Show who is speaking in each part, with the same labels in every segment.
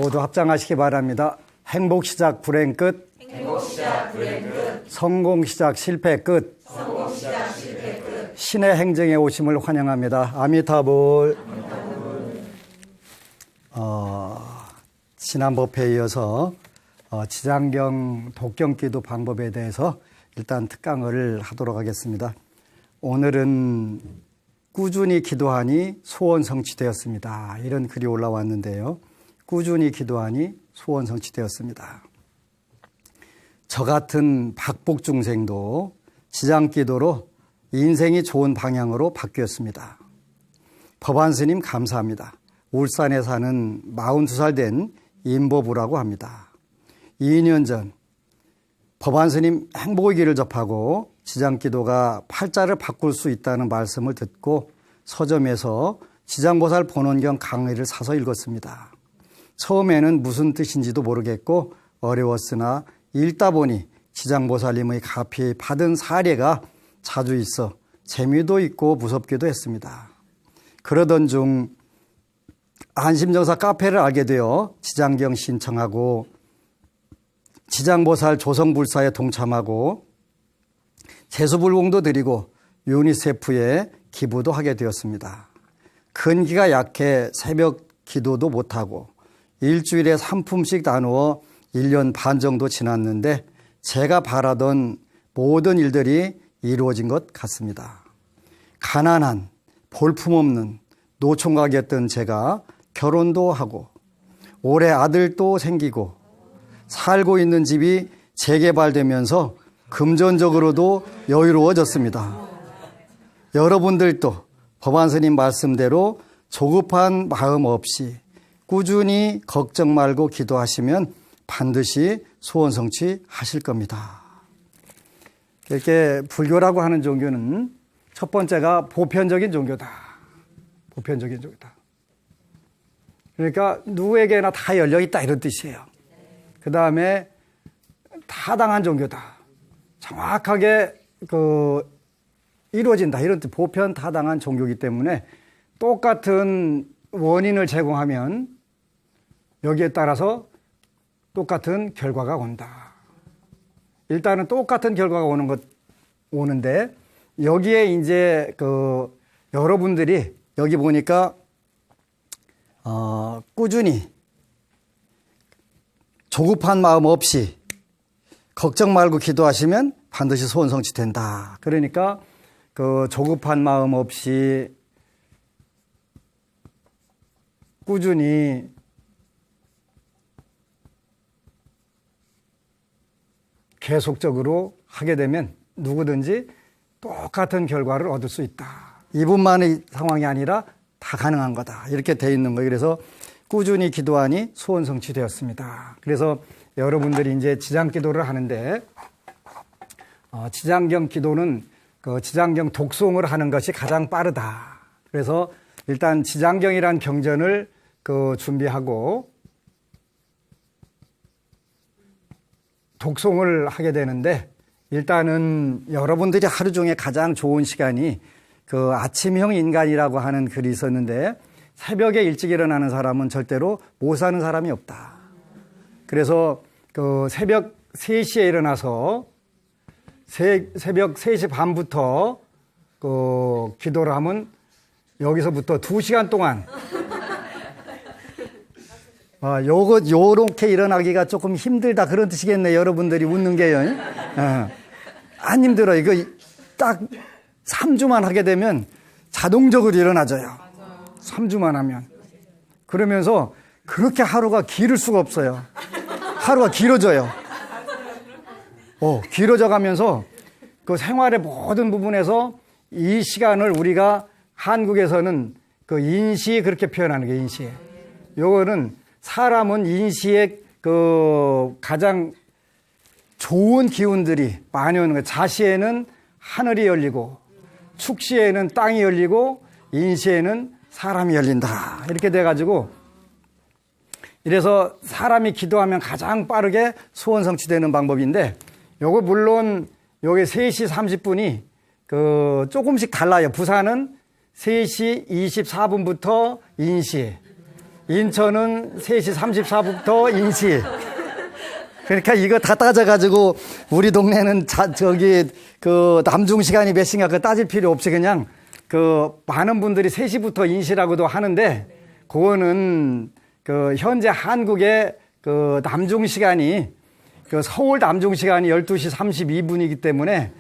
Speaker 1: 모두 합장하시기 바랍니다. 행복 시작 불행 끝. 성공 시작 실패 끝. 신의 행정에 오심을 환영합니다. 아미타불. 지난 법회에 이어서 지장경 독경기도 방법에 대해서 일단 특강을 하도록 하겠습니다. 오늘은 꾸준히 기도하니 소원 성취되었습니다. 이런 글이 올라왔는데요. 꾸준히 기도하니 소원 성취되었습니다. 저 같은 박복 중생도 지장기도로 인생이 좋은 방향으로 바뀌었습니다. 법안 스님 감사합니다. 울산에 사는 42살 된 임보부라고 합니다. 2년 전 법안 스님 행복의 길을 접하고 지장기도가 팔자를 바꿀 수 있다는 말씀을 듣고 서점에서 지장보살 본원경 강의를 사서 읽었습니다. 처음에는 무슨 뜻인지도 모르겠고 어려웠으나 읽다 보니 지장보살님의 가피 받은 사례가 자주 있어 재미도 있고 무섭기도 했습니다. 그러던 중 안심정사 카페를 알게 되어 지장경 신청하고 지장보살 조성불사에 동참하고 제수불공도 드리고 유니세프에 기부도 하게 되었습니다. 근기가 약해 새벽 기도도 못하고 일주일에 3품씩 나누어 1년 반 정도 지났는데 제가 바라던 모든 일들이 이루어진 것 같습니다. 가난한 볼품없는 노총각이었던 제가 결혼도 하고 올해 아들도 생기고 살고 있는 집이 재개발되면서 금전적으로도 여유로워졌습니다. 여러분들도 법안 스님 말씀대로 조급한 마음 없이 꾸준히 걱정 말고 기도하시면 반드시 소원 성취하실 겁니다. 이렇게 불교라고 하는 종교는 첫 번째가 보편적인 종교다. 보편적인 종교다. 그러니까 누구에게나 다 열려있다 이런 뜻이에요. 그 다음에 타당한 종교다. 정확하게 이루어진다 이런 뜻. 보편 타당한 종교이기 때문에 똑같은 원인을 제공하면 여기에 따라서 똑같은 결과가 온다. 일단은 똑같은 결과가 오는데 여기에 이제 여러분들이 여기 보니까 꾸준히 조급한 마음 없이 걱정 말고 기도하시면 반드시 소원 성취된다. 그러니까 조급한 마음 없이 꾸준히 계속적으로 하게 되면 누구든지 똑같은 결과를 얻을 수 있다. 이분만의 상황이 아니라 다 가능한 거다. 이렇게 돼 있는 거예요. 그래서 꾸준히 기도하니 소원 성취되었습니다. 그래서 여러분들이 이제 지장기도를 하는데 지장경 기도는 지장경 독송을 하는 것이 가장 빠르다. 그래서 일단 지장경이란 경전을 준비하고 독송을 하게 되는데 일단은 여러분들이 하루 중에 가장 좋은 시간이 아침형 인간이라고 하는 글이 있었는데 새벽에 일찍 일어나는 사람은 절대로 못 사는 사람이 없다. 그래서 새벽 3시에 일어나서 새벽 3시 반부터 기도를 하면 여기서부터 2시간 동안 요렇게 일어나기가 조금 힘들다 그런 뜻이겠네. 여러분들이 웃는 게요. 안 힘들어. 이거 딱 3주만 하게 되면 자동적으로 일어나져요. 3주만 하면. 그러면서 그렇게 하루가 길을 수가 없어요. 하루가 길어져요. 길어져 가면서 생활의 모든 부분에서 이 시간을 우리가 한국에서는 인시 그렇게 표현하는 게 인시. 요거는 사람은 인시의 가장 좋은 기운들이 많이 오는 거예요. 자시에는 하늘이 열리고 축시에는 땅이 열리고 인시에는 사람이 열린다. 이렇게 돼가지고 이래서 사람이 기도하면 가장 빠르게 소원 성취되는 방법인데 요거 물론 여기 3시 30분이 조금씩 달라요. 부산은 3시 24분부터 인시, 인천은 3시 34분부터 인시. 그러니까 이거 다 따져가지고 우리 동네는 남중 시간이 몇 시인가 그 따질 필요 없이 그냥 많은 분들이 3시부터 인시라고도 하는데 그거는 현재 한국의 남중 시간이 서울 남중 시간이 12시 32분이기 때문에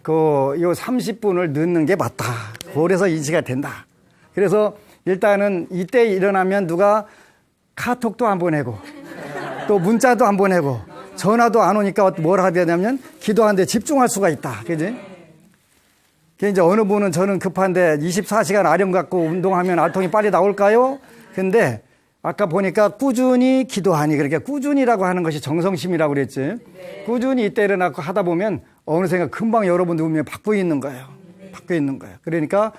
Speaker 1: 요 30분을 넣는 게 맞다. 그래서 인시가 된다. 그래서 일단은 이때 일어나면 누가 카톡도 안 보내고 또 문자도 안 보내고 전화도 안 오니까 뭘 하야 되냐면 기도하는데 집중할 수가 있다. 그지? 이제 어느 분은 저는 급한데 24시간 아령 갖고 운동하면 알통이 빨리 나올까요? 근데 아까 보니까 꾸준히 기도하니, 그러니까 꾸준히라고 하는 것이 정성심이라고 그랬지. 꾸준히 이때 일어나고 하다 보면 어느샌가 금방 여러분들 운명이 바뀌어 있는 거예요. 바뀌어 있는 거예요. 그러니까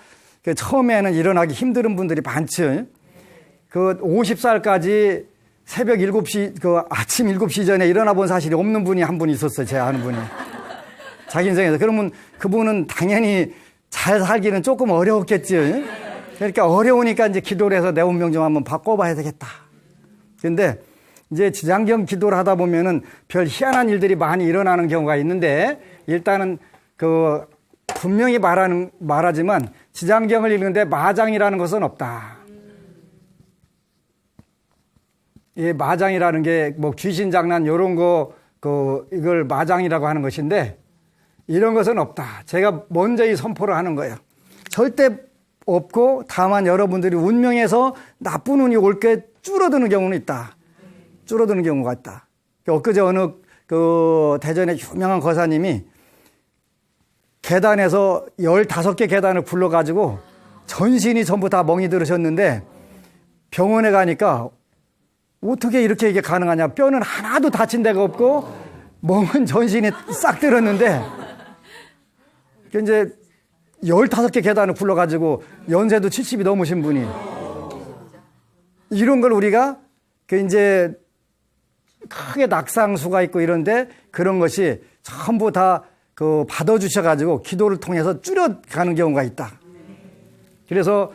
Speaker 1: 처음에는 일어나기 힘든 분들이 많죠. 50살까지 새벽 7시, 아침 7시 전에 일어나 본 사실이 없는 분이 한 분 있었어요. 제가 아는 분이. 자기 인생에서. 그러면 그분은 당연히 잘 살기는 조금 어려웠겠죠. 그러니까 어려우니까 이제 기도를 해서 내 운명 좀 한번 바꿔봐야 되겠다. 그런데 이제 지장경 기도를 하다 보면은 별 희한한 일들이 많이 일어나는 경우가 있는데 일단은 분명히 말하지만 지장경을 읽는데 마장이라는 것은 없다. 이 마장이라는 게 귀신 장난 요런 이걸 마장이라고 하는 것인데 이런 것은 없다. 제가 먼저 이 선포를 하는 거예요. 절대 없고 다만 여러분들이 운명에서 나쁜 운이 올 게 줄어드는 경우는 있다. 줄어드는 경우가 있다. 엊그제 어느 대전의 유명한 거사님이 계단에서 15개 계단을 굴러가지고 전신이 전부 다 멍이 들으셨는데 병원에 가니까 어떻게 이렇게 이게 가능하냐. 뼈는 하나도 다친 데가 없고 멍은 전신이 싹 들었는데 이제 15개 계단을 굴러가지고 연세도 70이 넘으신 분이 이런 걸 우리가 이제 크게 낙상수가 있고 이런데 그런 것이 전부 다 받아주셔가지고 기도를 통해서 줄여가는 경우가 있다. 그래서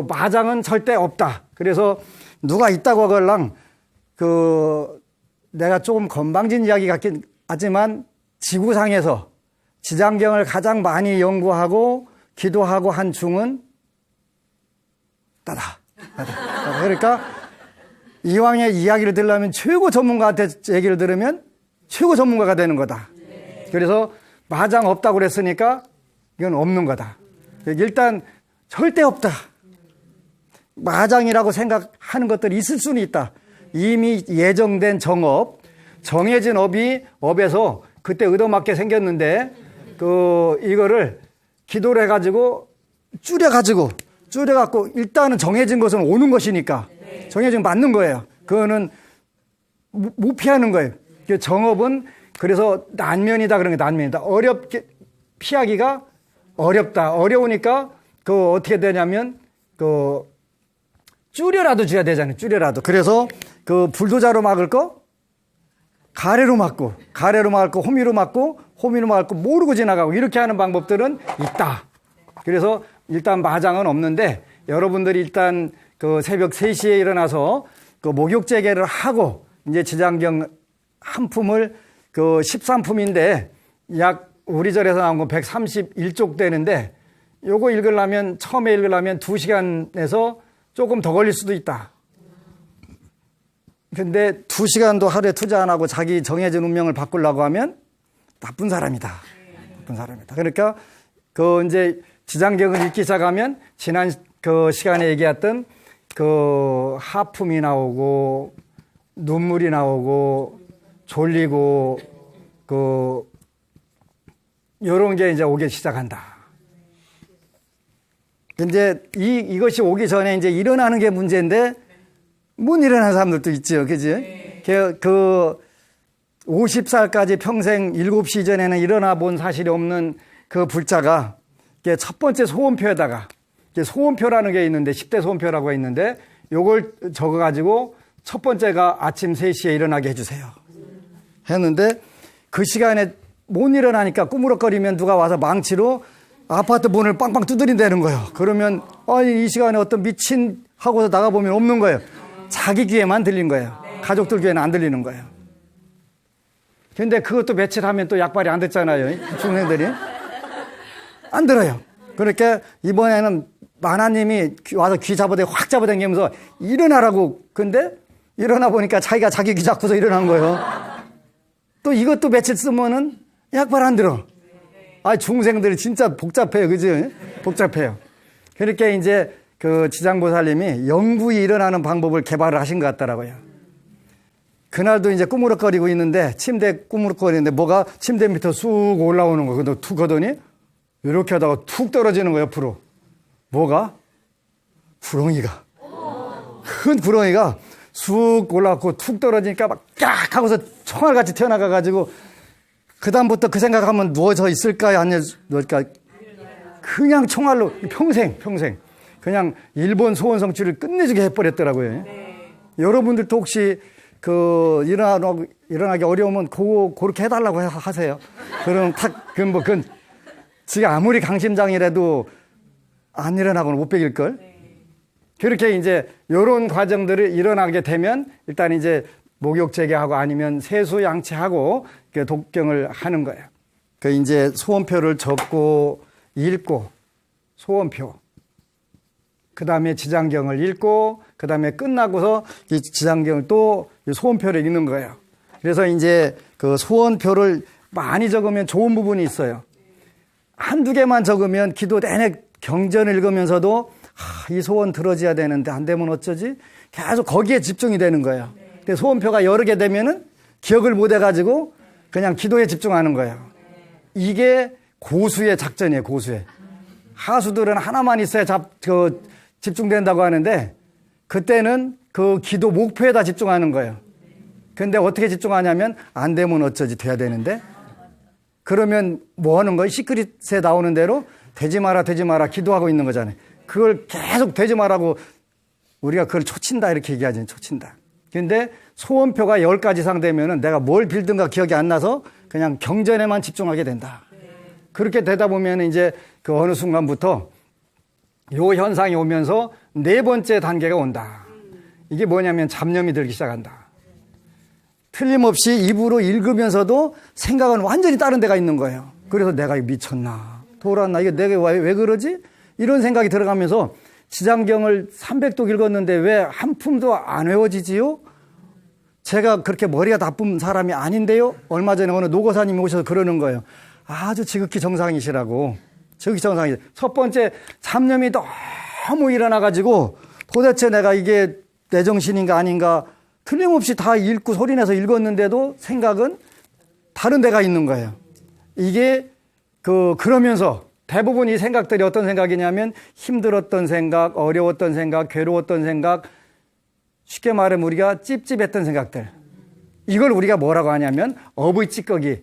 Speaker 1: 마장은 절대 없다. 그래서 누가 있다고 하걸랑 내가 조금 건방진 이야기 같긴 하지만 지구상에서 지장경을 가장 많이 연구하고 기도하고 한 중은 나다. 그러니까 이왕의 이야기를 들으려면 최고 전문가한테 얘기를 들으면 최고 전문가가 되는 거다. 그래서 마장 없다고 그랬으니까 이건 없는 거다. 일단 절대 없다. 마장이라고 생각하는 것들이 있을 수는 있다. 이미 예정된 정해진 업에서 그때 의도맞게 생겼는데 이거를 기도를 해가지고 줄여갖고 일단은 정해진 것은 오는 것이니까 정해진 맞는 거예요. 그거는 못 피하는 거예요. 정업은 그래서 난면이다 그런 게 난면이다. 어렵게 피하기가 어렵다. 어려우니까 어떻게 되냐면 줄여라도 줘야 되잖아요. 줄여라도. 그래서 불도자로 막을 거 가래로 막고 호미로 막고 모르고 지나가고 이렇게 하는 방법들은 있다. 그래서 일단 마장은 없는데 여러분들이 일단 새벽 3시에 일어나서 목욕재개를 하고 이제 지장경 한 품을 13품인데 약 우리 절에서 나온 거 131쪽 되는데 요거 처음에 읽으려면 2시간에서 조금 더 걸릴 수도 있다. 근데 2시간도 하루에 투자 안 하고 자기 정해진 운명을 바꾸려고 하면 나쁜 사람이다. 나쁜 사람이다. 그러니까 이제 지장경을 읽기 시작하면 지난 시간에 얘기했던 하품이 나오고 눈물이 나오고 졸리고 요런 게 이제 오기 시작한다. 근데 이것이 오기 전에 이제 일어나는 게 문제인데 못 일어나는 사람들도 있죠. 그지? 50살까지 평생 7시 전에는 일어나 본 사실이 없는 그 불자가 첫 번째 소원표에다가 소원표라는 게 있는데 10대 소원표라고 있는데 요걸 적어가지고 첫 번째가 아침 3시에 일어나게 해주세요. 했는데 그 시간에 못 일어나니까 꾸무럭거리면 누가 와서 망치로 아파트 문을 빵빵 두드린다는 거예요. 그러면 이 시간에 어떤 미친 하고서 나가보면 없는 거예요. 자기 귀에만 들린 거예요. 가족들 귀에는 안 들리는 거예요. 근데 그것도 며칠 하면 또 약발이 안 됐잖아요. 중생들이. 안 들어요. 그러니까 이번에는 만화님이 와서 귀 잡아대 확 잡아당기면서 일어나라고. 근데 일어나 보니까 자기가 자기 귀 잡고서 일어난 거예요. 또 이것도 며칠 쓰면은 약발 안 들어. 아, 중생들이 진짜 복잡해요. 그지? 복잡해요. 그렇게 이제 그 지장보살님이 영구히 일어나는 방법을 개발을 하신 것 같더라고요. 그날도 이제 꾸무럭거리고 있는데, 침대 꾸무럭거리는데 뭐가 침대 밑에 쑥 올라오는 거예요. 근데 툭 하더니 이렇게 하다가 툭 떨어지는 거예요, 옆으로. 뭐가? 구렁이가. 큰 구렁이가 쑥 올라왔고 툭 떨어지니까 막 깍 하고서 총알같이 튀어나가가지고 그다음부터 그 생각하면 누워서 있을까요? 아니면 누울까? 그냥 총알로 평생 그냥 일본 소원 성취를 끝내주게 해버렸더라고요. 여러분들도 혹시 그 일어나기 어려우면 그렇게 해달라고 하세요. 그럼 그건 지가 아무리 강심장이라도 안 일어나고는 못 베길걸. 그렇게 이제 이런 과정들을 일어나게 되면 일단 이제 목욕 재개하고 아니면 세수 양치하고 독경을 하는 거예요. 그 이제 소원표를 적고 읽고 소원표. 그 다음에 지장경을 읽고 그 다음에 끝나고서 이 지장경을 또 소원표를 읽는 거예요. 그래서 이제 그 소원표를 많이 적으면 좋은 부분이 있어요. 한두 개만 적으면 기도 내내 경전을 읽으면서도 이 소원 들어줘야 되는데 안 되면 어쩌지? 계속 거기에 집중이 되는 거예요. 근데 소원표가 여러 개 되면은 기억을 못 해가지고 그냥 기도에 집중하는 거예요. 이게 고수의 작전이에요, 고수의. 하수들은 하나만 있어야 집중된다고 하는데 그때는 그 기도 목표에다 집중하는 거예요. 근데 어떻게 집중하냐면 안 되면 어쩌지 돼야 되는데 그러면 뭐 하는 거예요? 시크릿에 나오는 대로 되지 마라 기도하고 있는 거잖아요. 그걸 계속 되지 마라고 우리가 그걸 초친다 이렇게 얘기하지. 초친다. 근데 소원표가 10가지 이상 되면은 내가 뭘 빌든가 기억이 안 나서 그냥 경전에만 집중하게 된다. 그렇게 되다 보면 이제 그 어느 순간부터 요 현상이 오면서 4번째 단계가 온다. 이게 뭐냐면 잡념이 들기 시작한다. 틀림없이 입으로 읽으면서도 생각은 완전히 다른 데가 있는 거예요. 그래서 내가 미쳤나 돌았나 이게 내가 왜 그러지? 이런 생각이 들어가면서 지장경을 300독 읽었는데 왜 한 품도 안 외워지지요? 제가 그렇게 머리가 나쁜 사람이 아닌데요? 얼마 전에 어느 노고사님이 오셔서 그러는 거예요. 아주 지극히 정상이시라고. 지극히 정상이시. 첫 번째 잡념이 너무 일어나가지고 도대체 내가 이게 내 정신인가 아닌가 틀림없이 다 읽고 소리내서 읽었는데도 생각은 다른 데가 있는 거예요. 이게 그러면서 대부분 이 생각들이 어떤 생각이냐면 힘들었던 생각, 어려웠던 생각, 괴로웠던 생각, 쉽게 말하면 우리가 찝찝했던 생각들. 이걸 우리가 뭐라고 하냐면 어부의 찌꺼기.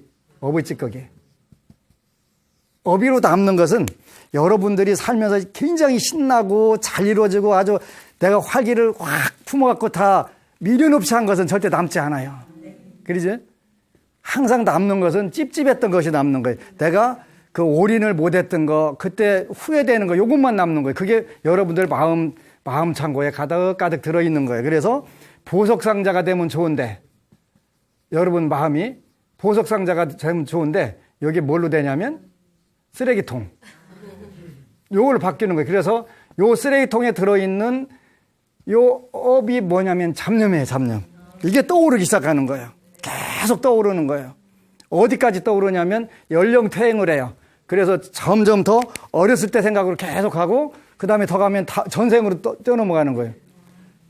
Speaker 1: 어비로 남는 것은 여러분들이 살면서 굉장히 신나고 잘 이루어지고 아주 내가 활기를 확 품어갖고 다 미련 없이 한 것은 절대 남지 않아요. 그러지? 항상 남는 것은 찝찝했던 것이 남는 거예요. 내가 그 올인을 못했던 거, 그때 후회되는 거, 요것만 남는 거예요. 그게 여러분들 마음 창고에 가득가득 들어있는 거예요. 그래서 보석상자가 되면 좋은데, 여러분 마음이 보석상자가 되면 좋은데, 여기 뭘로 되냐면 쓰레기통. 요걸로 바뀌는 거예요. 그래서 요 쓰레기통에 들어있는 요 업이 뭐냐면 잡념이에요, 잡념. 이게 떠오르기 시작하는 거예요. 계속 떠오르는 거예요. 어디까지 떠오르냐면 연령퇴행을 해요. 그래서 점점 더 어렸을 때 생각으로 계속하고 그 다음에 더 가면 전생으로 뛰어넘어가는 거예요.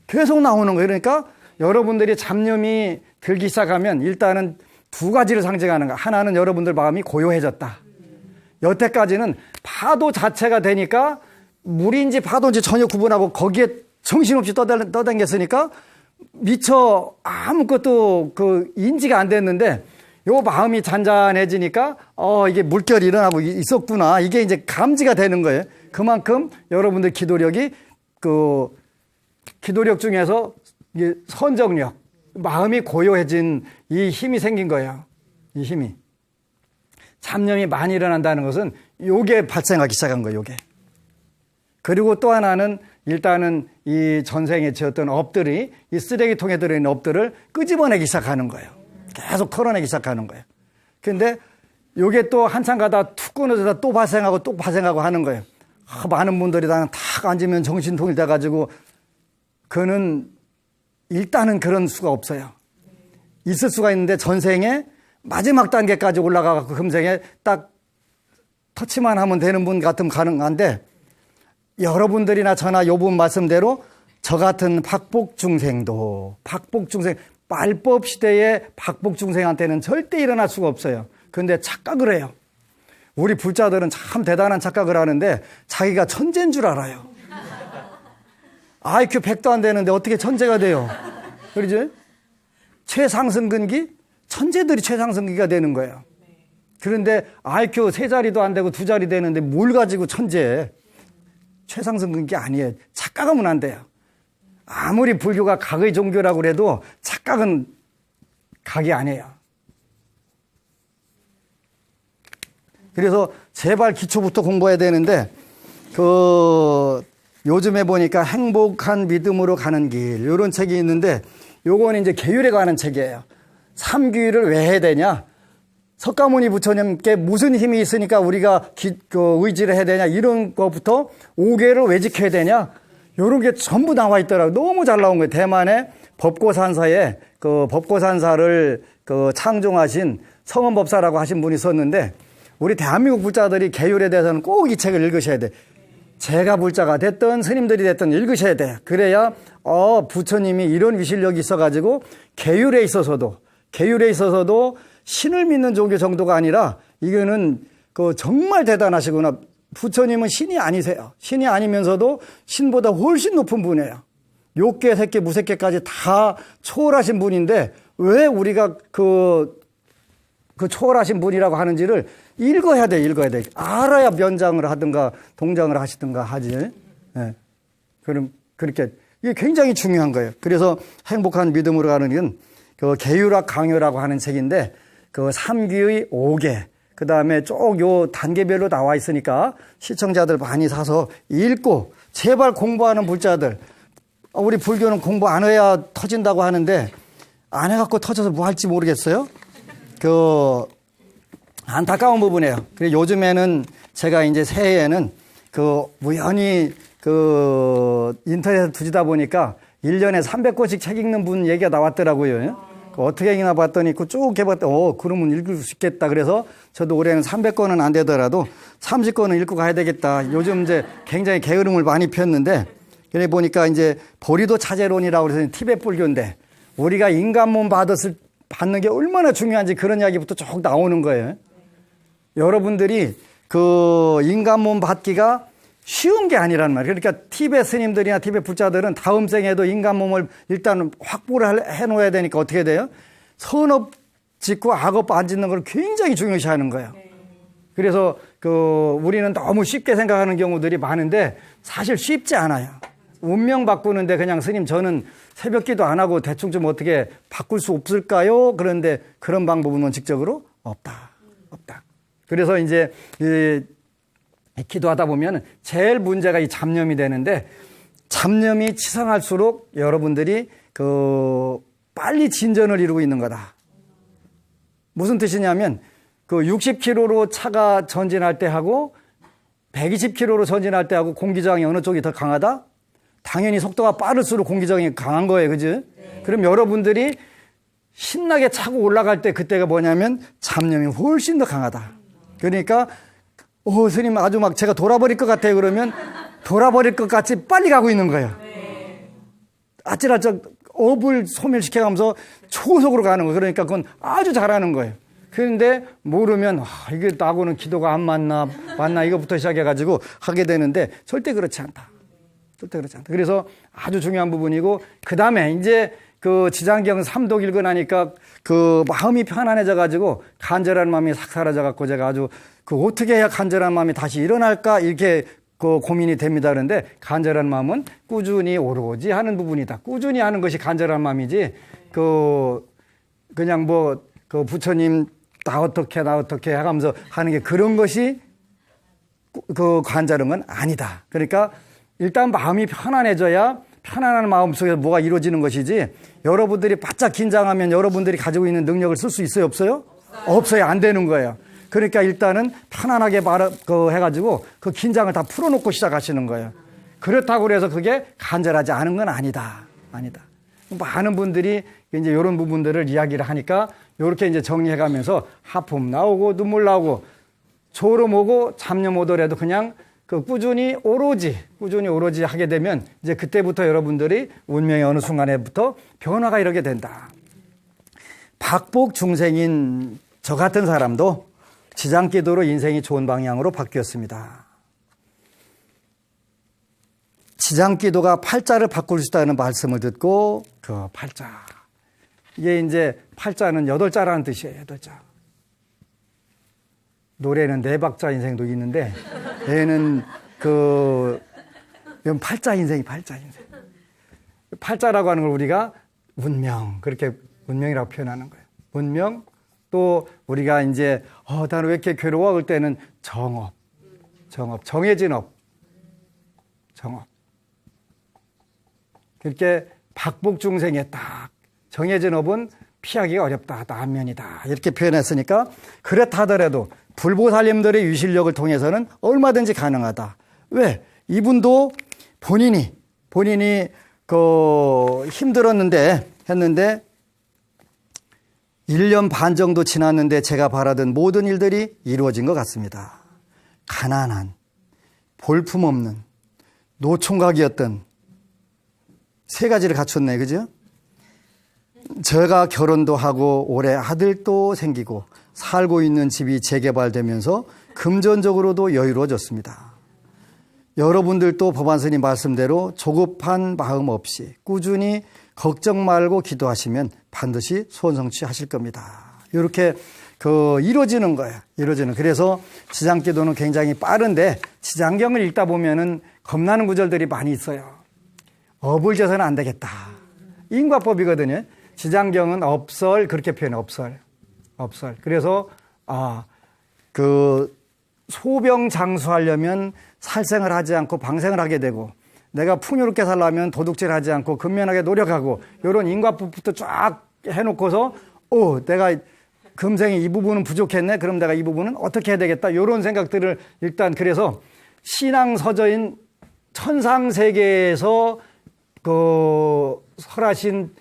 Speaker 1: 계속 나오는 거예요. 그러니까 여러분들이 잡념이 들기 시작하면 일단은 2가지를 상징하는 거예요. 하나는 여러분들 마음이 고요해졌다. 여태까지는 파도 자체가 되니까 물인지 파도인지 전혀 구분하고 거기에 정신없이 떠다녔으니까 미처 아무것도 인지가 안 됐는데 요 마음이 잔잔해지니까 이게 물결이 일어나고 있었구나. 이게 이제 감지가 되는 거예요. 그만큼 여러분들 기도력이 기도력 중에서 선정력, 마음이 고요해진 이 힘이 생긴 거예요. 이 힘이. 잡념이 많이 일어난다는 것은 요게 발생하기 시작한 거예요. 요게. 그리고 또 하나는 일단은 이 전생에 지었던 업들이 이 쓰레기통에 들어있는 업들을 끄집어내기 시작하는 거예요. 계속 털어내기 시작하는 거예요. 근데 요게 또 한참 가다 툭 끊어져서 또 발생하고 하는 거예요. 많은 분들이 딱 앉으면 정신 통일돼가지고 그는 일단은 그런 수가 없어요. 있을 수가 있는데 전생에 마지막 단계까지 올라가고 금생에 딱 터치만 하면 되는 분 같으면 가능한데 여러분들이나 저나 요분 말씀대로 저 같은 박복중생 말법 시대의 박복중생한테는 절대 일어날 수가 없어요. 그런데 착각을 해요. 우리 불자들은 참 대단한 착각을 하는데 자기가 천재인 줄 알아요. IQ 100도 안 되는데 어떻게 천재가 돼요? 그러죠? 최상승근기? 천재들이 최상승기가 되는 거예요. 그런데 IQ 3자리도 안 되고 2자리 되는데 뭘 가지고 천재? 최상승근기 아니에요. 착각하면 안 돼요. 아무리 불교가 각의 종교라고 해도 착각은 각이 아니에요. 그래서 제발 기초부터 공부해야 되는데 요즘에 보니까 행복한 믿음으로 가는 길 이런 책이 있는데 요거는 이제 계율에 관한 책이에요. 삼귀를 왜 해야 되냐? 석가모니 부처님께 무슨 힘이 있으니까 우리가 의지를 해야 되냐? 이런 것부터 5개를 왜 지켜야 되냐? 이런 게 전부 나와 있더라고요. 너무 잘 나온 거예요. 대만의 법고산사에 법고산사를 창종하신 성은법사라고 하신 분이 있었는데 우리 대한민국 불자들이 계율에 대해서는 꼭 이 책을 읽으셔야 돼. 제가 불자가 됐든 스님들이 됐든 읽으셔야 돼요. 그래야 부처님이 이런 위실력이 있어가지고 계율에 있어서도 신을 믿는 종교 정도가 아니라 이거는 정말 대단하시구나. 부처님은 신이 아니세요. 신이 아니면서도 신보다 훨씬 높은 분이에요. 욕계, 색계, 무색계까지 다 초월하신 분인데 왜 우리가 그 초월하신 분이라고 하는지를 읽어야 돼. 알아야 면장을 하든가 동장을 하시든가 하지. 네. 그럼 그렇게 이게 굉장히 중요한 거예요. 그래서 행복한 믿음으로 가는 건 계율학 강요라고 하는 책인데 삼귀의 5개 그 다음에 쭉 요 단계별로 나와 있으니까 시청자들 많이 사서 읽고 제발 공부하는 불자들 우리 불교는 공부 안 해야 터진다고 하는데 안 해갖고 터져서 뭐 할지 모르겠어요. 안타까운 부분이에요. 그래서 요즘에는 제가 이제 새해에는 우연히 인터넷에 두지다 보니까 1년에 300권씩 책 읽는 분 얘기가 나왔더라고요. 어떻게 읽나 봤더니 쭉 해봤더니 그러면 읽을 수 있겠다. 그래서 저도 올해는 300권은 안 되더라도 30권은 읽고 가야 되겠다. 요즘 이제 굉장히 게으름을 많이 폈는데 그래 보니까 이제 보리도 차제론이라고 해서 티베트 불교인데 우리가 인간 몸 받는 게 얼마나 중요한지 그런 이야기부터 쭉 나오는 거예요. 여러분들이 인간 몸 받기가 쉬운 게 아니란 말이에요. 그러니까 티베트 스님들이나 티베트 불자들은 다음 생에도 인간 몸을 일단 확보를 해놓아야 되니까 어떻게 돼요? 선업 짓고 악업 안 짓는 걸 굉장히 중요시 하는 거예요. 그래서 우리는 너무 쉽게 생각하는 경우들이 많은데 사실 쉽지 않아요. 운명 바꾸는데 그냥 스님 저는 새벽기도 안 하고 대충 좀 어떻게 바꿀 수 없을까요? 그런데 그런 방법은 원칙적으로 없다. 그래서 이제 기도하다 보면 제일 문제가 이 잡념이 되는데 잡념이 치성할수록 여러분들이 빨리 진전을 이루고 있는 거다. 무슨 뜻이냐면 60km로 차가 전진할 때 하고 120km로 전진할 때 하고 공기저항이 어느 쪽이 더 강하다? 당연히 속도가 빠를수록 공기저항이 강한 거예요. 그죠? 그럼 여러분들이 신나게 차고 올라갈 때 그때가 뭐냐면 잡념이 훨씬 더 강하다. 그러니까 스님 아주 막 제가 돌아버릴 것 같아요. 그러면 돌아버릴 것 같이 빨리 가고 있는 거예요. 아찔아찔 업을 소멸시켜가면서 초속으로 가는 거예요. 그러니까 그건 아주 잘하는 거예요. 그런데 모르면 이게 나하고는 기도가 안 맞나 이거부터 시작해가지고 하게 되는데 절대 그렇지 않다. 그래서 아주 중요한 부분이고 그 다음에 이제 지장경 3독 읽고 나니까 마음이 편안해져가지고 간절한 마음이 싹 사라져갖고 제가 아주 어떻게 해야 간절한 마음이 다시 일어날까 이렇게 고민이 됩니다. 그런데 간절한 마음은 꾸준히 오로지 하는 부분이다. 꾸준히 하는 것이 간절한 마음이지 그냥 부처님 나 어떻게 하면서 하는 게 그런 것이 간절한 건 아니다. 그러니까 일단 마음이 편안해져야 편안한 마음 속에서 뭐가 이루어지는 것이지, 여러분들이 바짝 긴장하면 여러분들이 가지고 있는 능력을 쓸 수 있어요, 없어요? 없어요. 안 되는 거예요. 그러니까 일단은 편안하게 해가지고 그 긴장을 다 풀어놓고 시작하시는 거예요. 그렇다고 그래서 그게 간절하지 않은 건 아니다. 아니다. 많은 분들이 이제 이런 부분들을 이야기를 하니까 이렇게 이제 정리해가면서 하품 나오고 눈물 나오고 졸음 오고 잡념 오더라도 그냥 그 꾸준히 오로지 하게 되면 이제 그때부터 여러분들이 운명의 어느 순간에부터 변화가 이렇게 된다. 박복 중생인 저 같은 사람도 지장기도로 인생이 좋은 방향으로 바뀌었습니다. 지장기도가 팔자를 바꿀 수 있다는 말씀을 듣고 그 팔자, 이게 이제 팔자는 8자라는 뜻이에요. 8자. 노래는 4박자 인생도 있는데 얘는 이건 팔자 인생이 팔자 인생. 팔자라고 하는 걸 우리가 운명, 그렇게 운명이라고 표현하는 거예요. 운명, 또 우리가 이제 나는 왜 이렇게 괴로워? 그럴 때는 정업, 정해진 업, 정업. 그렇게 박복중생에 딱 정해진 업은 피하기가 어렵다, 난면이다, 이렇게 표현했으니까, 그렇다 하더라도 불보살님들의 유실력을 통해서는 얼마든지 가능하다. 왜? 이분도 본인이 힘들었는데 했는데 1년 반 정도 지났는데 제가 바라던 모든 일들이 이루어진 것 같습니다. 가난한, 볼품없는 노총각이었던 3가지를 갖췄네, 그죠? 제가 결혼도 하고 올해 아들도 생기고 살고 있는 집이 재개발되면서 금전적으로도 여유로워졌습니다. 여러분들도 법안스님 말씀대로 조급한 마음 없이 꾸준히 걱정 말고 기도하시면 반드시 소원 성취하실 겁니다. 이렇게 이루어지는 거예요. 그래서 지장기도는 굉장히 빠른데 지장경을 읽다 보면은 겁나는 구절들이 많이 있어요. 업을 져서는 안 되겠다. 인과법이거든요. 지장경은 업설, 그렇게 표현해, 업설. 그래서, 소병 장수하려면 살생을 하지 않고 방생을 하게 되고, 내가 풍요롭게 살려면 도둑질 하지 않고 근면하게 노력하고, 이런 인과법부터 쫙 해놓고서, 내가 금생에 이 부분은 부족했네? 그럼 내가 이 부분은 어떻게 해야 되겠다? 이런 생각들을 일단, 그래서 신앙서저인 천상세계에서 설하신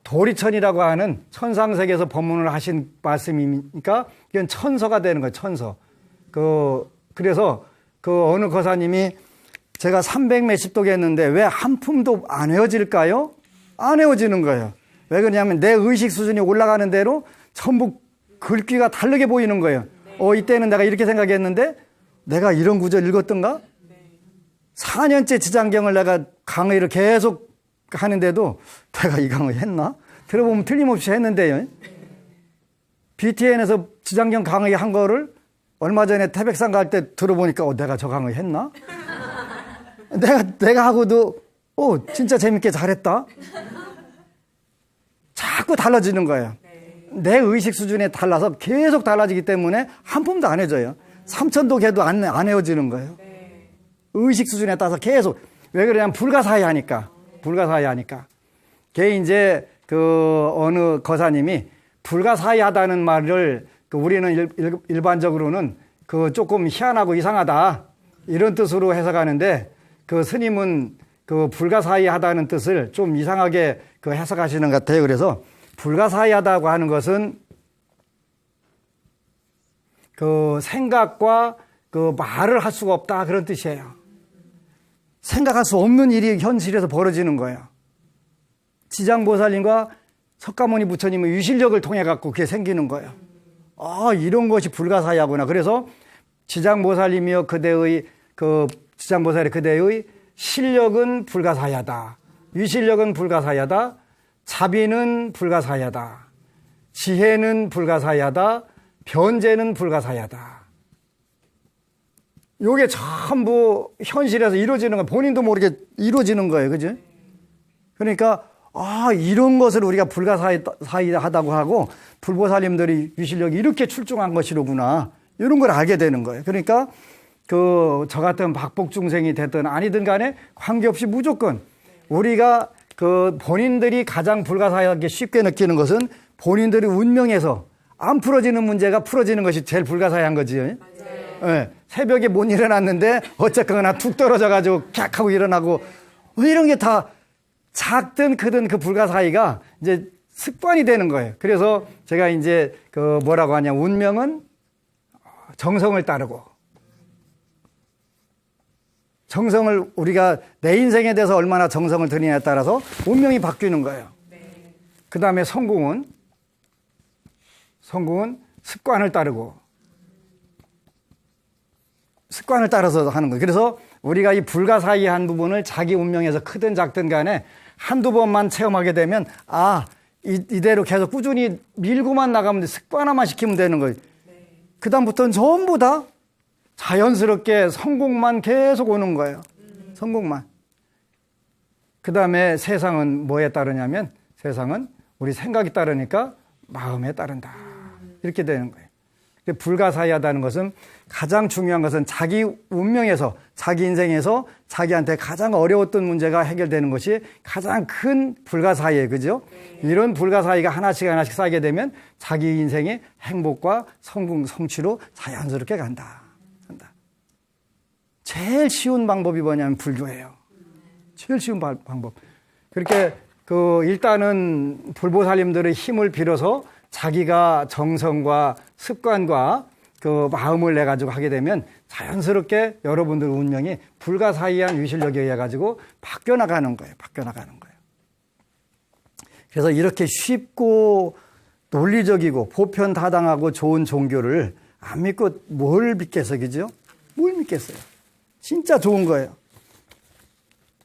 Speaker 1: 도리천이라고 하는 천상세계에서 법문을 하신 말씀이니까 이건 천서가 되는 거예요. 천서. 그래서 어느 거사님이 제가 300몇십 독 했는데 왜 한 품도 안 헤어질까요? 안 헤어지는 거예요. 왜 그러냐면 내 의식 수준이 올라가는 대로 전부 글귀가 다르게 보이는 거예요. 이때는 내가 이렇게 생각했는데 내가 이런 구절 읽었던가? 4년째 지장경을 내가 강의를 계속 하는데도 내가 이 강의 했나? 들어보면 틀림없이 했는데요. BTN에서 지장경 강의 한 거를 얼마 전에 태백산 갈 때 들어보니까 내가 저 강의 했나? 내가 하고도 진짜 재밌게 잘했다. 자꾸 달라지는 거예요. 내 의식 수준에 달라서 계속 달라지기 때문에 한 푼도 안 해져요. 3천도 개도 안 헤어지는 거예요. 의식 수준에 따라서 계속. 왜 그러냐면 불가사의하니까. 걔 이제 어느 거사님이 불가사의하다는 말을 우리는 일반적으로는 조금 희한하고 이상하다 이런 뜻으로 해석하는데 스님은 불가사의하다는 뜻을 좀 이상하게 해석하시는 것 같아요. 그래서 불가사의하다고 하는 것은 생각과 말을 할 수가 없다 그런 뜻이에요. 생각할 수 없는 일이 현실에서 벌어지는 거예요. 지장보살님과 석가모니 부처님의 유실력을 통해 갖고 그게 생기는 거예요. 이런 것이 불가사의하구나. 그래서 지장보살님이여 지장보살의 그대의 실력은 불가사의하다. 유실력은 불가사의하다. 자비는 불가사의하다. 지혜는 불가사의하다. 변제는 불가사의하다. 요게 전부 현실에서 이루어지는 거예요. 본인도 모르게 이루어지는 거예요. 그죠? 그러니까 이런 것을 우리가 불가사의하다고 하고 불보살님들이 유실력이 이렇게 출중한 것이로구나. 이런 걸 알게 되는 거예요. 그러니까 저 같은 박복중생이 됐든 아니든 간에 관계없이 무조건 우리가 본인들이 가장 불가사의하게 쉽게 느끼는 것은 본인들이 운명에서 안 풀어지는 문제가 풀어지는 것이 제일 불가사의한 거지. 네. 새벽에 못 일어났는데 어쨌거나 툭 떨어져가지고 캬 하고 일어나고 이런 게 다 작든 크든 그 불가사의가 이제 습관이 되는 거예요. 그래서 제가 이제 뭐라고 하냐, 운명은 정성을 따르고, 정성을 우리가 내 인생에 대해서 얼마나 정성을 들이냐에 따라서 운명이 바뀌는 거예요. 그 다음에 성공은 습관을 따르고, 습관을 따라서 하는 거예요. 그래서 우리가 이 불가사의한 부분을 자기 운명에서 크든 작든 간에 한두 번만 체험하게 되면 이대로 계속 꾸준히 밀고만 나가면 돼. 습관화만 시키면 되는 거예요. 그 다음부터는 전부 다 자연스럽게 성공만 계속 오는 거예요. 성공만. 그 다음에 세상은 뭐에 따르냐면, 세상은 우리 생각이 따르니까 마음에 따른다. 이렇게 되는 거예요. 불가사의하다는 것은, 가장 중요한 것은 자기 운명에서, 자기 인생에서 자기한테 가장 어려웠던 문제가 해결되는 것이 가장 큰 불가사의예요. 그죠? 이런 불가사의가 하나씩 쌓이게 되면 자기 인생의 행복과 성공, 성취로 자연스럽게 간다. 제일 쉬운 방법이 뭐냐면 불교예요. 제일 쉬운 방법. 그렇게 일단은 불보살님들의 힘을 빌어서 자기가 정성과 습관과 마음을 내 가지고 하게 되면 자연스럽게 여러분들 운명이 불가사의한 위실력에 의해 가지고 바뀌어 나가는 거예요. 그래서 이렇게 쉽고 논리적이고 보편다당하고 좋은 종교를 안 믿고 뭘 믿겠어요, 그죠? 뭘 믿겠어요? 진짜 좋은 거예요.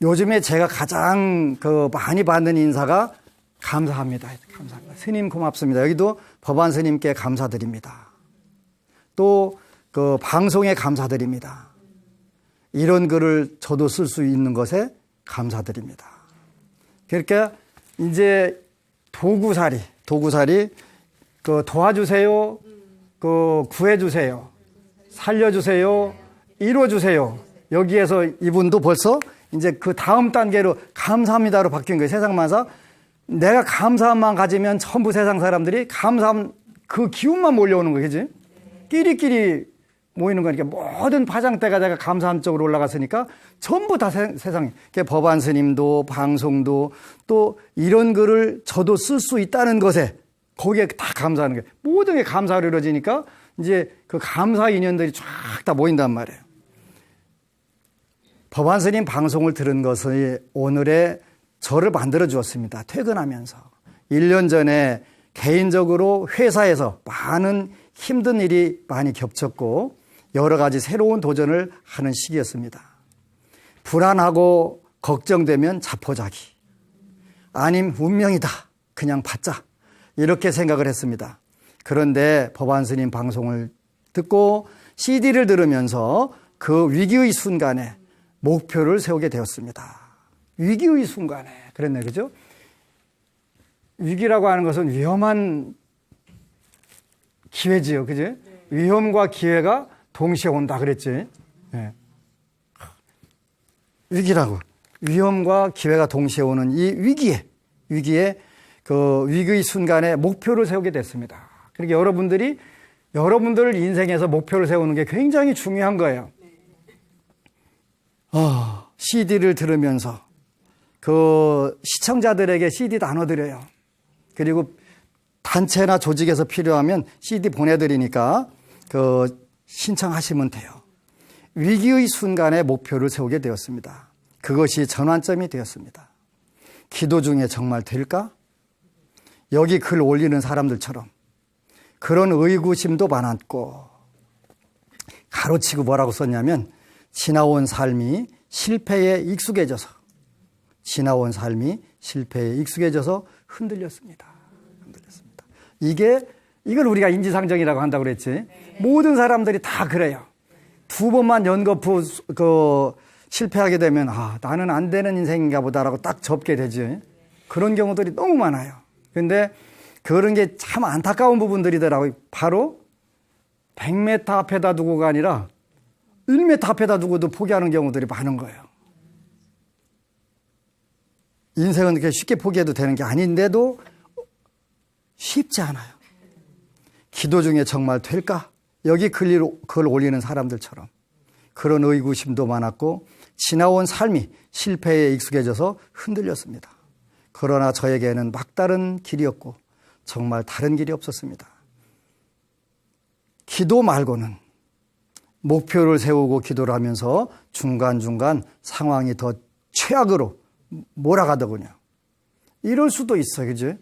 Speaker 1: 요즘에 제가 가장 많이 받는 인사가 감사합니다. 스님 고맙습니다. 여기도 법안 스님께 감사드립니다. 또 방송에 감사드립니다. 이런 글을 저도 쓸 수 있는 것에 감사드립니다. 그러니까 이제 도구살이 도와주세요, 구해주세요, 살려주세요, 이루어주세요. 여기에서 이분도 벌써 이제 그 다음 단계로 감사합니다로 바뀐 거예요. 세상 만사. 내가 감사함만 가지면 전부 세상 사람들이 감사함 그 기운만 몰려오는 거예요. 그지? 끼리끼리 모이는 거니까 모든 파장대가 내가 감사함 쪽으로 올라갔으니까 전부 다 세상에. 법안 스님도 방송도 또 이런 글을 저도 쓸 수 있다는 것에 거기에 다 감사하는 거예요. 모든 게 감사로 이루어지니까 이제 그 감사 인연들이 쫙 다 모인단 말이에요. 법안 스님 방송을 들은 것이 오늘의 저를 만들어 주었습니다. 퇴근하면서. 1년 전에 개인적으로 회사에서 많은 힘든 일이 많이 겹쳤고 여러 가지 새로운 도전을 하는 시기였습니다. 불안하고 걱정되면 자포자기. 아님 운명이다. 그냥 받자. 이렇게 생각을 했습니다. 그런데 법안 스님 방송을 듣고 CD를 들으면서 그 위기의 순간에 목표를 세우게 되었습니다. 위기의 순간에. 그랬네, 그죠? 위기라고 하는 것은 위험한 기회지요, 그죠? 위험과 기회가 동시에 온다 그랬지. 네. 위기라고. 위험과 기회가 동시에 오는 이 위기에 그 위기의 순간에 목표를 세우게 됐습니다. 그러니까 여러분들 인생에서 목표를 세우는 게 굉장히 중요한 거예요. CD를 들으면서 그 시청자들에게 CD 나눠드려요. 그리고 단체나 조직에서 필요하면 CD 보내드리니까 신청하시면 돼요. 위기의 순간에 목표를 세우게 되었습니다. 그것이 전환점이 되었습니다. 기도 중에 정말 될까? 여기 글 올리는 사람들처럼 그런 의구심도 많았고 가로치고 뭐라고 썼냐면 지나온 삶이 실패에 익숙해져서 흔들렸습니다. 이걸 우리가 인지상정이라고 한다고 그랬지. 네. 모든 사람들이 다 그래요. 두 번만 연거푸 실패하게 되면 나는 안 되는 인생인가 보다라고 딱 접게 되지. 그런 경우들이 너무 많아요. 그런데 그런 게 참 안타까운 부분들이더라고요. 바로 100m 앞에다 두고가 아니라 1m 앞에다 두고도 포기하는 경우들이 많은 거예요. 인생은 그렇게 쉽게 포기해도 되는 게 아닌데도 쉽지 않아요. 기도 중에 정말 될까? 여기 글 올리는 사람들처럼 그런 의구심도 많았고 지나온 삶이 실패에 익숙해져서 흔들렸습니다. 그러나 저에게는 막다른 길이었고 정말 다른 길이 없었습니다. 기도 말고는 목표를 세우고 기도를 하면서 중간중간 상황이 더 최악으로 몰아가더군요. 이럴 수도 있어요. 그죠?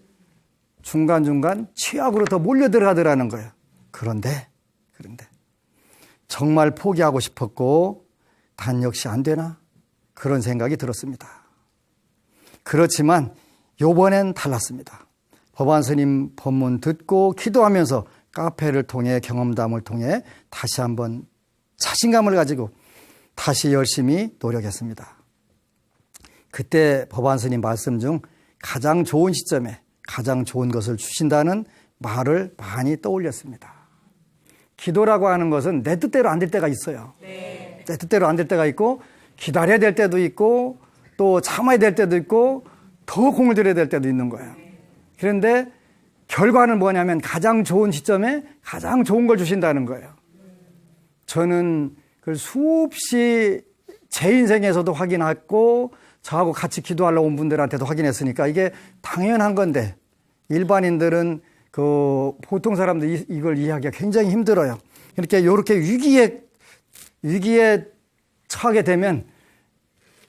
Speaker 1: 중간중간 최악으로 더 몰려들어가더라는 거예요. 그런데 정말 포기하고 싶었고 단 역시 안 되나? 그런 생각이 들었습니다. 그렇지만 요번엔 달랐습니다. 법안 스님 법문 듣고 기도하면서 카페를 통해 경험담을 통해 다시 한번 자신감을 가지고 다시 열심히 노력했습니다. 그때 법안 스님 말씀 중 가장 좋은 시점에 가장 좋은 것을 주신다는 말을 많이 떠올렸습니다. 기도라고 하는 것은 내 뜻대로 안 될 때가 있어요. 내 뜻대로 안 될 때가 있고 기다려야 될 때도 있고 또 참아야 될 때도 있고 더 공을 들여야 될 때도 있는 거예요. 그런데 결과는 뭐냐면 가장 좋은 시점에 가장 좋은 걸 주신다는 거예요. 저는 그걸 수없이 제 인생에서도 확인했고 저하고 같이 기도하러 온 분들한테도 확인했으니까 이게 당연한 건데 일반인들은 보통 사람들이 이걸 이해하기가 굉장히 힘들어요. 이렇게 위기에 처하게 되면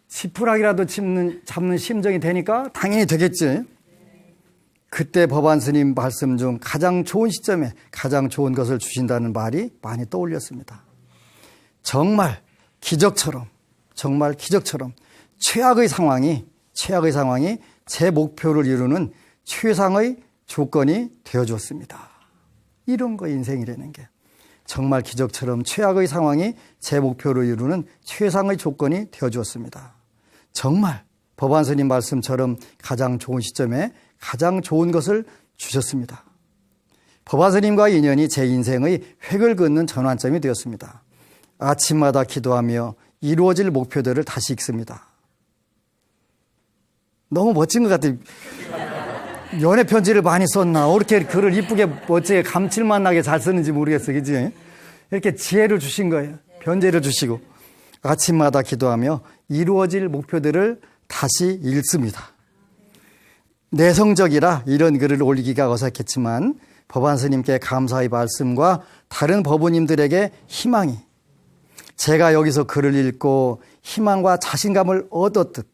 Speaker 1: 지푸라기라도 잡는 심정이 되니까 당연히 되겠지. 그때 법안 스님 말씀 중 가장 좋은 시점에 가장 좋은 것을 주신다는 말이 많이 떠올렸습니다. 정말 기적처럼 최악의 상황이 제 목표를 이루는 최상의 조건이 되어주었습니다. 이런 거 인생이라는 게 정말 기적처럼 최악의 상황이 제 목표를 이루는 최상의 조건이 되어주었습니다. 정말 법안 스님 말씀처럼 가장 좋은 시점에 가장 좋은 것을 주셨습니다. 법안 스님과의 인연이 제 인생의 획을 긋는 전환점이 되었습니다. 아침마다 기도하며 이루어질 목표들을 다시 읽습니다. 너무 멋진 것 같아요. 연애 편지를 많이 썼나? 어떻게 글을 이쁘게 멋지게 감칠맛 나게 잘 쓰는지 모르겠어요. 그지? 이렇게 지혜를 주신 거예요. 편지를 주시고 아침마다 기도하며 이루어질 목표들을 다시 읽습니다. 내성적이라 이런 글을 올리기가 어색했지만 법안 스님께 감사의 말씀과 다른 법우님들에게 희망이 제가 여기서 글을 읽고 희망과 자신감을 얻었듯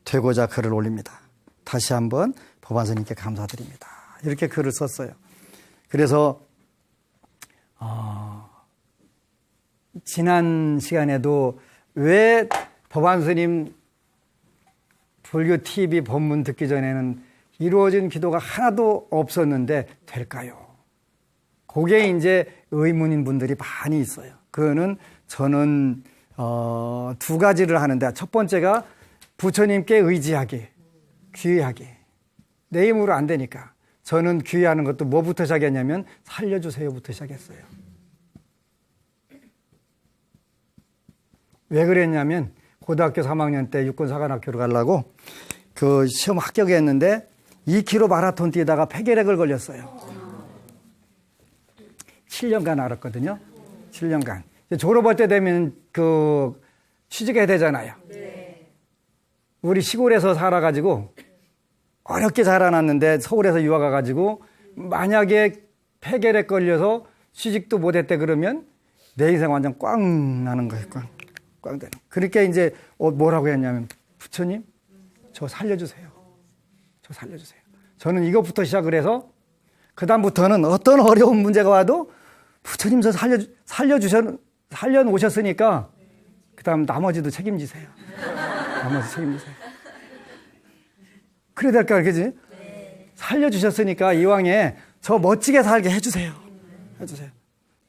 Speaker 1: 되고자 글을 올립니다. 다시 한번 법안 스님께 감사드립니다. 이렇게 글을 썼어요. 그래서 지난 시간에도 왜 법안 스님 불교 TV 법문 듣기 전에는 이루어진 기도가 하나도 없었는데 될까요? 그게 이제 의문인 분들이 많이 있어요. 그거는 저는 두 가지를 하는데 첫 번째가 부처님께 의지하기, 귀의하기. 내 힘으로 안 되니까. 저는 귀의하는 것도 뭐부터 시작했냐면 살려주세요부터 시작했어요. 왜 그랬냐면 고등학교 3학년 때 육군사관학교로 가려고 그 시험 합격했는데 2km 마라톤 뛰다가 폐결핵을 걸렸어요. 7년간 앓았거든요. 7년간. 졸업할 때 되면 취직해야 되잖아요. 우리 시골에서 살아가지고 어렵게 자라났는데 서울에서 유학 가가지고 만약에 폐결핵 걸려서 취직도 못했대 그러면 내 인생 완전 꽝 나는 거예요. 꽝 되는. 그러니까 이제 뭐라고 했냐면 부처님 저 살려주세요. 저 살려주세요. 저는 이것부터 시작을 해서 그다음부터는 어떤 어려운 문제가 와도 부처님 저 살려놓으셨으니까 그다음 나머지도 책임지세요. 나머지 책임지세요. 그래야 될까, 그지? 살려주셨으니까 이왕에 저 멋지게 살게 해주세요.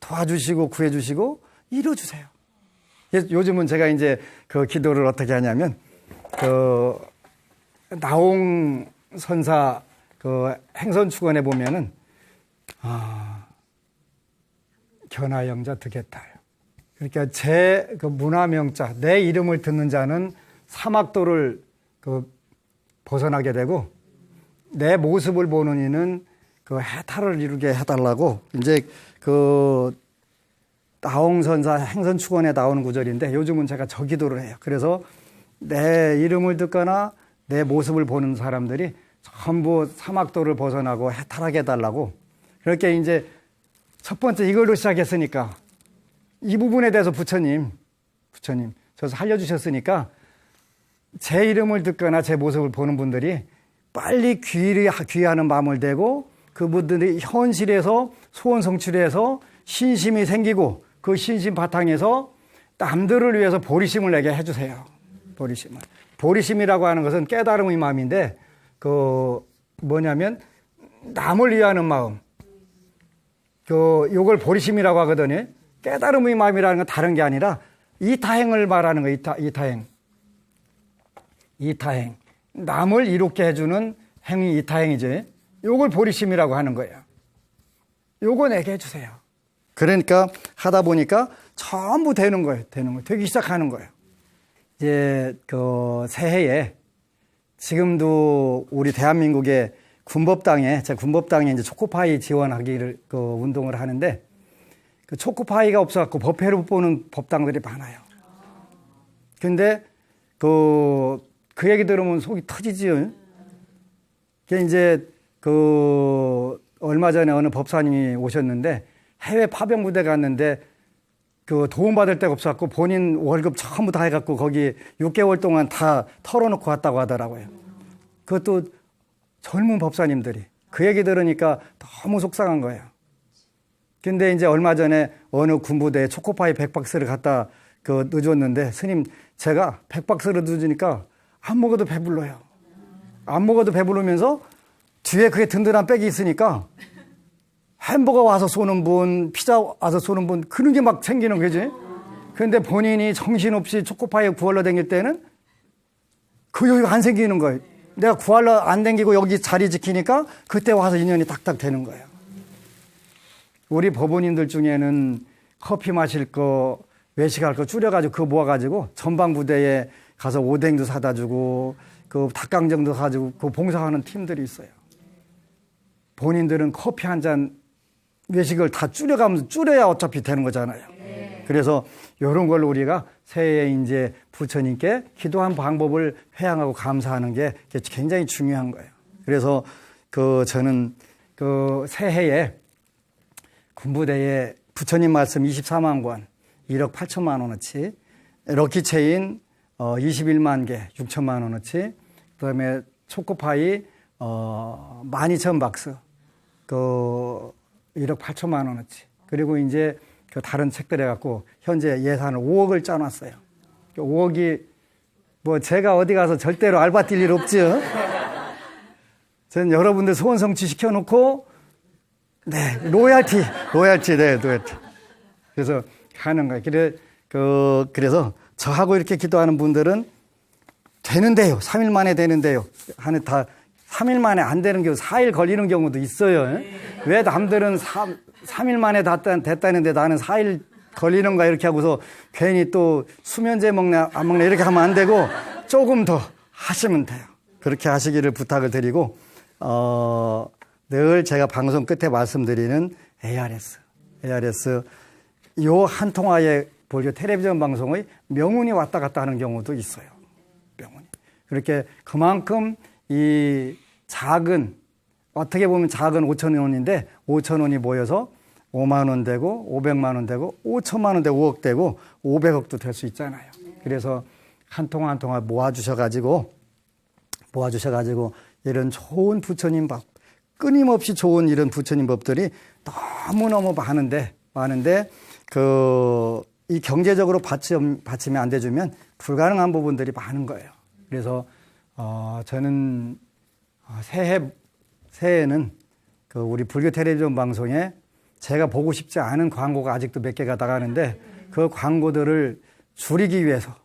Speaker 1: 도와주시고 구해주시고 이뤄주세요. 요즘은 제가 이제 그 기도를 어떻게 하냐면 나홍 선사 행선축원에 보면은 견하영자 득해탈 그러니까 그 문화명자, 내 이름을 듣는 자는 사막도를 벗어나게 되고, 내 모습을 보는 이는 그 해탈을 이루게 해달라고, 이제 나홍선사 행선축원에 나오는 구절인데, 요즘은 제가 저 기도를 해요. 그래서 내 이름을 듣거나 내 모습을 보는 사람들이 전부 사막도를 벗어나고 해탈하게 해달라고. 그렇게 이제 첫 번째 이걸로 시작했으니까, 이 부분에 대해서 부처님, 저 살려주셨으니까, 제 이름을 듣거나 제 모습을 보는 분들이 빨리 귀하는 마음을 대고, 그분들이 현실에서 소원 성취해서 신심이 생기고, 그 신심 바탕에서 남들을 위해서 보리심을 내게 해주세요. 보리심이라고 하는 것은 깨달음의 마음인데, 뭐냐면, 남을 위하는 마음. 요걸 보리심이라고 하거든요. 깨달음의 마음이라는 건 다른 게 아니라, 이타행을 말하는 거예요. 이타행. 남을 이롭게 해주는 행위 이타행이지. 요걸 보리심이라고 하는 거예요. 요거 내게 해주세요. 그러니까 하다 보니까 전부 되는 거예요. 되기 시작하는 거예요. 이제 새해에 지금도 우리 대한민국의 군법당에 이제 초코파이 지원하기를 운동을 하는데, 그 초코파이가 없어갖고 법회로 보는 법당들이 많아요. 근데 그 얘기 들으면 속이 터지지요. 이제 얼마 전에 어느 법사님이 오셨는데, 해외 파병 부대 갔는데 도움받을 데가 없어갖고 본인 월급 전부 다 해갖고 거기 6개월 동안 다 털어놓고 왔다고 하더라고요. 그것도 젊은 법사님들이. 그 얘기 들으니까 너무 속상한 거예요. 근데 이제 얼마 전에 어느 군부대에 초코파이 100박스를 갖다 넣어줬는데, 스님, 제가 100박스를 넣어주니까 안 먹어도 배불러요. 안 먹어도 배부르면서 뒤에 그게 든든한 백이 있으니까 햄버거 와서 쏘는 분, 피자 와서 쏘는 분, 그런 게 막 생기는 거지. 그런데 본인이 정신없이 초코파이에 구할러 다닐 때는 그 여유가 안 생기는 거예요. 내가 구할러 안 댕기고 여기 자리 지키니까 그때 와서 인연이 딱딱 되는 거예요. 우리 법원인들 중에는 커피 마실 거, 외식할 거 줄여가지고 그거 모아가지고 전방부대에 가서 오뎅도 사다 주고 닭강정도 사주고 봉사하는 팀들이 있어요. 본인들은 커피 한 잔 외식을 다 줄여가면서 줄여야 어차피 되는 거잖아요. 그래서 이런 걸로 우리가 새해에 이제 부처님께 기도한 방법을 회양하고 감사하는 게 굉장히 중요한 거예요. 그래서 저는 새해에 군부대에 부처님 말씀 24만 권, 1억 8천만 원어치, 럭키체인 21만 개, 6천만 원어치, 그 다음에 초코파이 12,000박스, 1억 8천만 원어치. 그리고 이제 다른 책들 해갖고 현재 예산을 5억을 짜놨어요. 5억이 제가 어디 가서 절대로 알바 뛸 일 없죠. 저는 여러분들 소원 성취 시켜놓고, 네, 로얄티. 그래서 하는 거예요. 그래서 저하고 이렇게 기도하는 분들은 되는데요. 3일 만에 되는데요. 3일 만에 안 되는 경우 4일 걸리는 경우도 있어요. 왜 남들은 3일 만에 됐다는데 나는 4일 걸리는가 이렇게 하고서 괜히 또 수면제 먹냐 안 먹냐 이렇게 하면 안 되고 조금 더 하시면 돼요. 그렇게 하시기를 부탁을 드리고, 늘 제가 방송 끝에 말씀드리는 ARS 요 한 통화의 볼교 텔레비전 방송의 명운이 왔다 갔다 하는 경우도 있어요. 명운이. 그렇게 그만큼 이 어떻게 보면 작은 5천 원인데 5천 원이 모여서 5만 원 되고 500만 원 되고 5천만 원 되고 5억 되고 500억도 될 수 있잖아요. 그래서 한 통화 모아주셔가지고 이런 좋은 부처님 법, 끊임없이 좋은 이런 부처님 법들이 너무너무 많은데 이 경제적으로 받침이 안 돼주면 불가능한 부분들이 많은 거예요. 그래서 저는 새해에는 우리 불교 텔레비전 방송에 제가 보고 싶지 않은 광고가 아직도 몇 개가 나가는데 그 광고들을 줄이기 위해서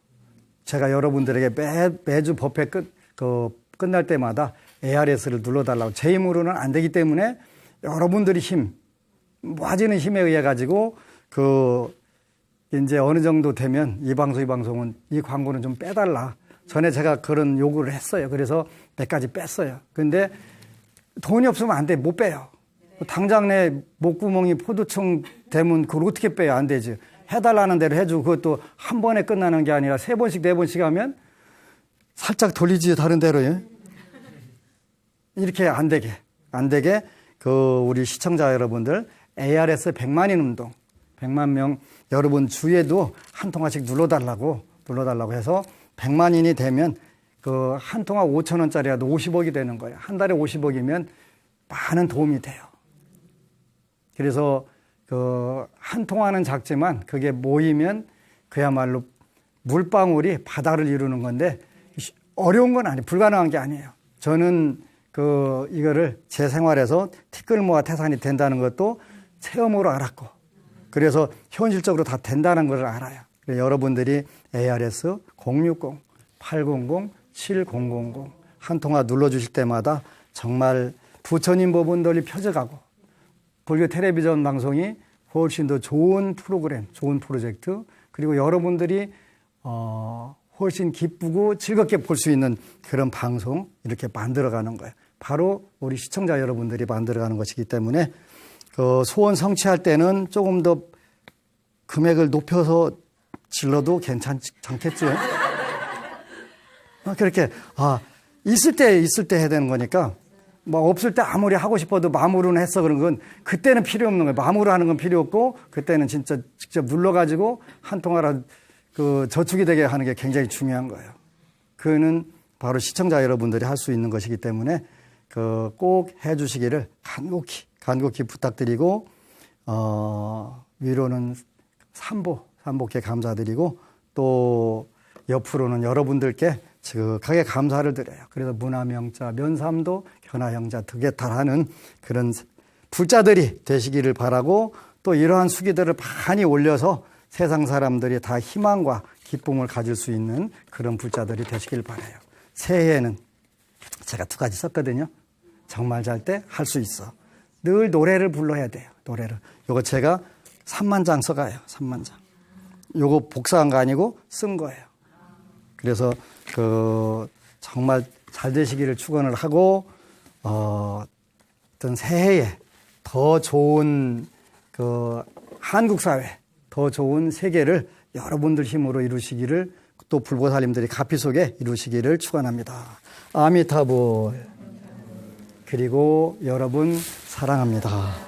Speaker 1: 제가 여러분들에게 매주 법회 끝날 때마다 ARS를 눌러달라고, 제 힘으로는 안 되기 때문에 여러분들이 모아지는 힘에 의해 가지고 이제 어느 정도 되면 이 방송은 이 광고는 좀 빼달라. 전에 제가 그런 요구를 했어요. 그래서 몇 가지 뺐어요. 근데 돈이 없으면 안 돼. 못 빼요. 당장 내 목구멍이 포도청 되면 그걸 어떻게 빼요? 안 되지. 해달라는 대로 해주고 그것도 한 번에 끝나는 게 아니라 3번씩 4번씩 하면 살짝 돌리지 다른 데로요. 이렇게 안 되게 우리 시청자 여러분들 ARS 100만인 운동 100만 명 여러분 주에도 한 통화씩 눌러달라고 해서 100만인이 되면 그 한 통화 5,000원짜리라도 50억이 되는 거예요. 한 달에 50억이면 많은 도움이 돼요. 그래서 그 한 통화는 작지만 그게 모이면 그야말로 물방울이 바다를 이루는 건데 어려운 건 아니에요. 불가능한 게 아니에요. 저는 이거를 제 생활에서 티끌모아 태산이 된다는 것도 체험으로 알았고 그래서 현실적으로 다 된다는 걸 알아요. 여러분들이 ARS 060-800-7000 한 통화 눌러주실 때마다 정말 부처님 법은 널리 펴져가고 불교 텔레비전 방송이 훨씬 더 좋은 프로그램, 좋은 프로젝트 그리고 여러분들이 훨씬 기쁘고 즐겁게 볼 수 있는 그런 방송 이렇게 만들어가는 거예요. 바로 우리 시청자 여러분들이 만들어가는 것이기 때문에 그 소원 성취할 때는 조금 더 금액을 높여서 질러도 괜찮지 않겠죠? 그렇게 있을 때 해야 되는 거니까 뭐 없을 때 아무리 하고 싶어도 마음으로는 했어 그런 건 그때는 필요 없는 거예요. 마음으로 하는 건 필요 없고 그때는 진짜 직접 눌러가지고 한 통화라 그 저축이 되게 하는 게 굉장히 중요한 거예요. 그는 바로 시청자 여러분들이 할 수 있는 것이기 때문에 꼭 해주시기를 간곡히 부탁드리고 위로는 삼복해 감사드리고 또 옆으로는 여러분들께 지극하게 감사를 드려요. 그래서 문화명자, 면삼도, 견화형자 덕에 달하는 그런 불자들이 되시기를 바라고 또 이러한 수기들을 많이 올려서 세상 사람들이 다 희망과 기쁨을 가질 수 있는 그런 불자들이 되시길 바라요. 새해에는 제가 2가지 썼거든요. 정말 잘 때 할 수 있어. 늘 노래를 불러야 돼요. 노래를. 요거 제가 3만 장 써가요. 3만 장. 요거 복사한 거 아니고 쓴 거예요. 그래서 정말 잘 되시기를 축원을 하고 어떤 새해에 더 좋은 한국 사회, 더 좋은 세계를 여러분들 힘으로 이루시기를 또 불보살님들이 가피 속에 이루시기를 축원합니다. 아미타불. 그리고 여러분 사랑합니다.